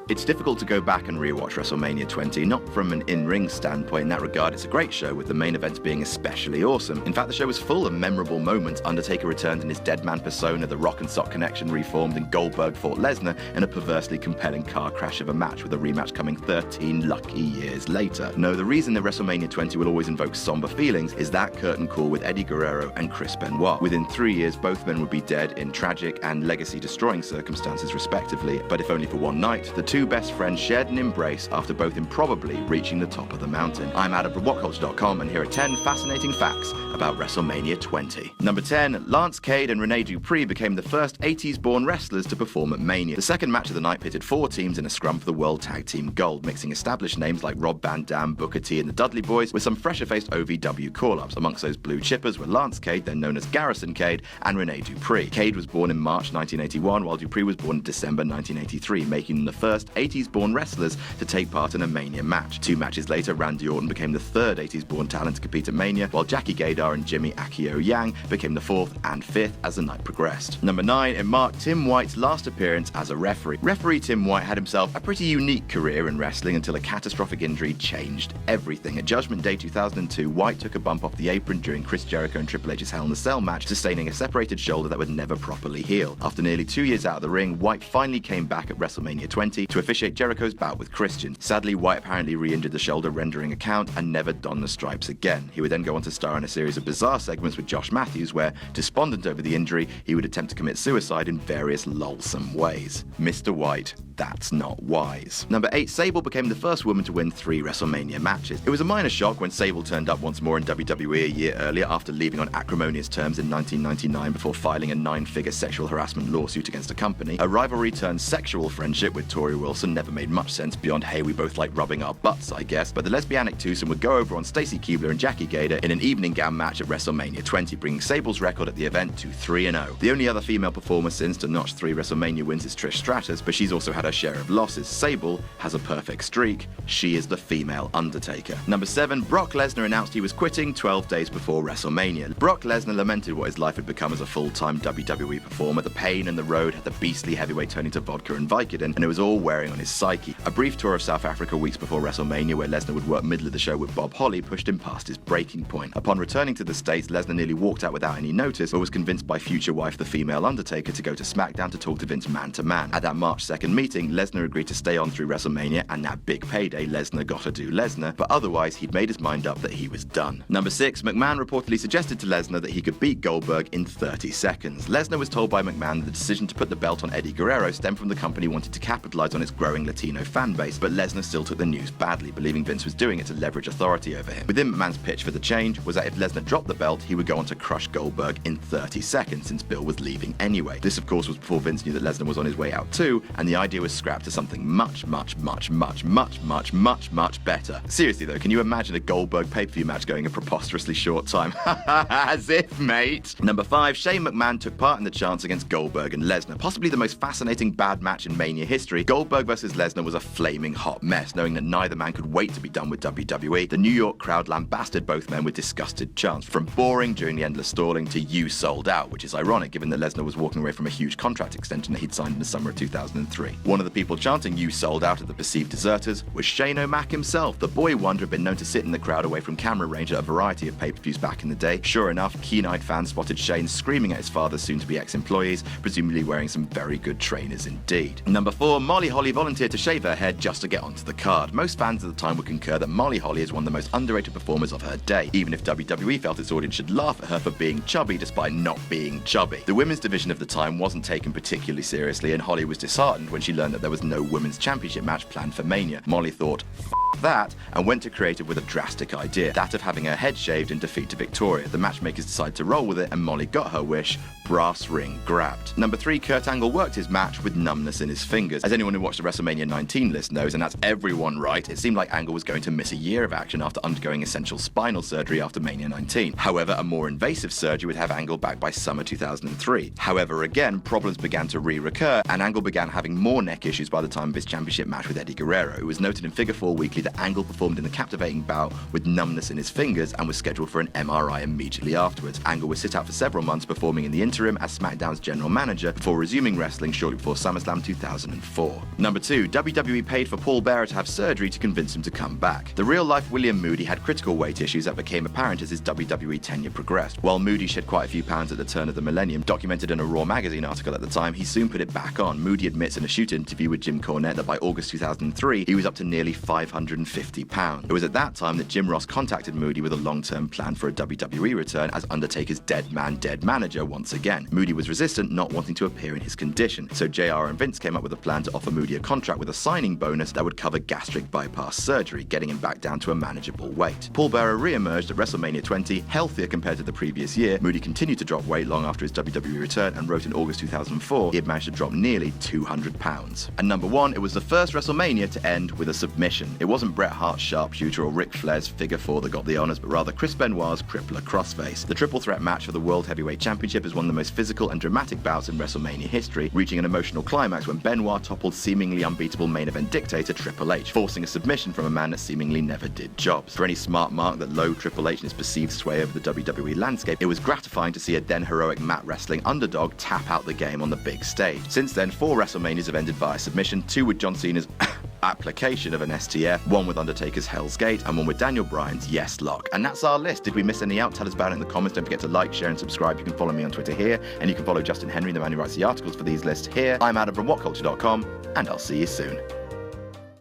It's difficult to go back and rewatch WrestleMania 20, not from an in-ring standpoint. In that regard, it's a great show, with the main events being especially awesome. In fact, the show was full of memorable moments. Undertaker returned in his dead man persona, the Rock and Sock connection reformed, and Goldberg fought Lesnar in a perversely compelling car crash of a match, with a rematch coming 13 lucky years later. No, the reason that WrestleMania 20 will always invoke somber feelings is that curtain call with Eddie Guerrero and Chris Benoit. Within 3 years, both men would be dead in tragic and legacy-destroying circumstances, respectively, but if only for one night, the two best friends shared an embrace after both improbably reaching the top of the mountain. I'm Adam from WhatCulture.com, and here are 10 fascinating facts about WrestleMania 20. Number 10. Lance Cade and Rene Dupree became the first 80s-born wrestlers to perform at Mania. The second match of the night pitted 4 teams in a scrum for the World Tag Team Gold, mixing established names like Rob Van Dam, Booker T, and the Dudley Boys with some fresher-faced OVW call-ups. Amongst those blue chippers were Lance Cade, then known as Garrison Cade, and Rene Dupree. Cade was born in March 1981, while Dupree was born in December 1983, making them the first 80s-born wrestlers to take part in a Mania match. 2 matches later, Randy Orton became the third 80s-born talent to compete at Mania, while Jackie Gaydar and Jimmy Akio Yang became the 4th and 5th as the night progressed. Number 9. It marked Tim White's last appearance as a referee. Referee Tim White had himself a pretty unique career in wrestling until a catastrophic injury changed everything. At Judgment Day 2002, White took a bump off the apron during Chris Jericho and Triple H's Hell in a Cell match, sustaining a separated shoulder that would never properly heal. After nearly 2 years out of the ring, White finally came back at WrestleMania 20 to officiate Jericho's bout with Christian. Sadly, White apparently re-injured the shoulder, rendering a count, and never donned the stripes again. He would then go on to star in a series of bizarre segments with Josh Matthews where, despondent over the injury, he would attempt to commit suicide in various loathsome ways. Mr. White, that's not wise. Number 8. Sable became the first woman to win 3 WrestleMania matches. It was a minor shock when Sable turned up once more in WWE a year earlier after leaving on acrimonious terms in 1999 before filing a 9-figure sexual harassment lawsuit against a company. A rivalry turned sexual friendship with Tori Wilson never made much sense beyond, hey, we both like rubbing our butts, I guess, but the lesbianic twosome would go over on Stacy Keibler and Jackie Gaydar in an evening gown match at WrestleMania 20, bringing Sable's record at the event to 3-0. The only other female performer since to notch 3 WrestleMania wins is Trish Stratus, but she's also had her share of losses. Sable has a perfect streak. She is the female Undertaker. Number 7. Brock Lesnar announced he was quitting 12 days before WrestleMania. Brock Lesnar lamented what his life had become as a full-time WWE performer. The pain and the road had the beastly heavyweight turning to vodka and Vicodin, and it was all wearing on his psyche. A brief tour of South Africa weeks before WrestleMania, where Lesnar would work middle of the show with Bob Holly, pushed him past his breaking point. Upon returning to the States, Lesnar nearly walked out without any notice, but was convinced by future wife, the female Undertaker, to go to SmackDown to talk to Vince man-to-man. At that March 2nd meeting, Lesnar agreed to stay on through WrestleMania, and that big payday, Lesnar gotta do Lesnar, but otherwise he'd made his mind up that he was done. Number 6. McMahon reportedly suggested to Lesnar that he could beat Goldberg in 30 seconds. Lesnar was told by McMahon that the decision to put the belt on Eddie Guerrero stemmed from the company wanting to capitalize on its growing Latino fan base, but Lesnar still took the news badly, believing Vince was doing it to leverage authority over him. Within McMahon's pitch for the change was that if Lesnar dropped the belt, he would go on to crush Goldberg in 30 seconds, since Bill was leaving anyway. This, of course, was before Vince knew that Lesnar was on his way out too, and the idea was scrapped to something much better. Seriously though, can you imagine a Goldberg pay-per-view match going a preposterously short time? As if, mate. Number 5. Shane McMahon took part in the chants against Goldberg and Lesnar. Possibly the most fascinating bad match in Mania history, Goldberg vs. Lesnar was a flaming hot mess. Knowing that neither man could wait to be done with WWE, the New York crowd lambasted both men with disgusted chants, from boring during the endless stalling to you sold out, which is ironic given that Lesnar was walking away from a huge contract extension that he'd signed in the summer of 2003. One of the people chanting you sold out at the perceived deserters was Shane O'Mac himself. The boy wonder had been known to sit in the crowd away from camera range at a variety of pay-per-views back in the day. Sure enough, keen-eyed fans spotted Shane screaming at his father's soon-to-be ex-employees, presumably wearing some very good trainers indeed. Number 4. Molly Holly volunteered to shave her head just to get onto the card. Most fans at the time would concur that Molly Holly is one of the most underrated performers of her day, even if WWE felt its audience should laugh at her for being chubby despite not being chubby. The women's division of the time wasn't taken particularly seriously, and Holly was disheartened when she learned that there was no women's championship match planned for Mania. Molly thought, that, and went to creative with a drastic idea, that of having her head shaved in defeat to Victoria. The matchmakers decided to roll with it, and Molly got her wish. Brass ring grabbed. Number 3. Kurt Angle worked his match with numbness in his fingers. As anyone who watched the WrestleMania 19 list knows, and that's everyone right, it seemed like Angle was going to miss a year of action after undergoing essential spinal surgery after Mania 19. However, a more invasive surgery would have Angle back by summer 2003. However, again, problems began to re-recur, and Angle began having more neck issues by the time of his championship match with Eddie Guerrero. It was noted in Figure 4 Weekly that Angle performed in the captivating bout with numbness in his fingers and was scheduled for an MRI immediately afterwards. Angle would sit out for several months, performing in the interim as SmackDown's general manager before resuming wrestling shortly before SummerSlam 2004. Number 2, WWE paid for Paul Bearer to have surgery to convince him to come back. The real-life William Moody had critical weight issues that became apparent as his WWE tenure progressed. While Moody shed quite a few pounds at the turn of the millennium, documented in a Raw magazine article at the time, he soon put it back on. Moody admits in a shoot interview with Jim Cornette that by August 2003, he was up to nearly 550 pounds. It was at that time that Jim Ross contacted Moody with a long-term plan for a WWE return as Undertaker's dead man, dead manager once again. Moody was resistant, not wanting to appear in his condition, so JR and Vince came up with a plan to offer Moody a contract with a signing bonus that would cover gastric bypass surgery, getting him back down to a manageable weight. Paul Bearer re-emerged at WrestleMania 20, healthier compared to the previous year. Moody continued to drop weight long after his WWE return and wrote in August 2004 he had managed to drop nearly 200 pounds. And number 1, it was the first WrestleMania to end with a submission. It wasn't Bret Hart's sharpshooter or Ric Flair's Figure 4 that got the honours, but rather Chris Benoit's crippler crossface. The triple threat match for the World Heavyweight Championship is one of the most physical and dramatic bouts in WrestleMania history, reaching an emotional climax when Benoit toppled seemingly unbeatable main event dictator Triple H, forcing a submission from a man that seemingly never did jobs. For any smart mark that low Triple H and his perceived sway over the WWE landscape, it was gratifying to see a then heroic mat wrestling underdog tap out the game on the big stage. Since then, 4 WrestleManias have ended via submission, 2 with John Cena's application of an STF, 1 with Undertaker's Hell's Gate, and 1 with Daniel Bryan's Yes Lock. And that's our list. Did we miss any out? Tell us about it in the comments. Don't forget to like, share, and subscribe. You can follow me on Twitter here, and you can follow Justin Henry, the man who writes the articles for these lists here. I'm Adam from WhatCulture.com, and I'll see you soon.